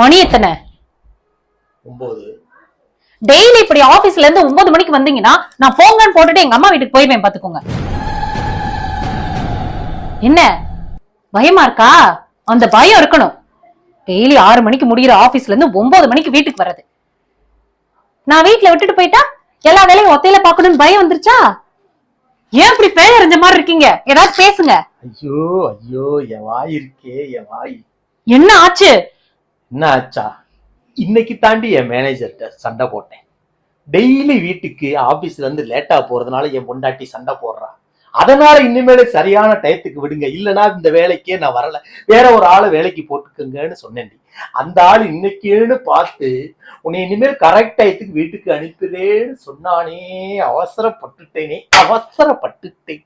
மணி எத்தனை? 9. டெய்லி இப்படி ஆபீஸ்ல இருந்து 9 மணிக்கு வந்தீங்கன்னா நான் போங்கன்னு போட்டுட்டு எங்க அம்மா வீட்டுக்கு போயிடுவேன் பாத்துக்கோங்க. என்ன பயமா இருக்கா? அந்த பயம் இருக்கணும். டெய்லி 6 மணிக்கு முடிகிற ஆபீஸ்ல இருந்து 9 மணிக்கு வீட்டுக்கு வர்றது. நான் வீட்டுல விட்டுட்டு போயிட்டா எல்லா வேலையும் ஒத்தையில பாக்கணும்னு பயம் வந்துருச்சா? ஏன் இப்படி பேயறிஞ்ச மாதிரி இருக்கீங்க? ஏதாவது பேசுங்க. ஐயோ ஐயோ, என் வாய் இருக்கே, என் வாய். என்ன ஆச்சு? என்ன ஆச்சா? இன்னைக்கு தாண்டி என் மேனேஜர்கிட்ட சண்டை போட்டேன். டெய்லி வீட்டுக்கு ஆபீஸ்ல இருந்து லேட்டா போறதுனால என் பொண்டாட்டி சண்டை போடுறான். அதனால இனிமேல சரியான டயத்துக்கு விடுங்க, இல்லைன்னா இந்த வேலைக்கே நான் வரல, வேற ஒரு ஆளை வேலைக்கு போட்டுக்கங்கன்னு சொன்னேன். அந்த ஆள் இன்னைக்குன்னு பார்த்து உன்னை இனிமேல் கரெக்ட் டயத்துக்கு வீட்டுக்கு அனுப்புறேன்னு சொன்னானே. அவசரப்பட்டுட்டேனே, அவசரப்பட்டுட்டேன்.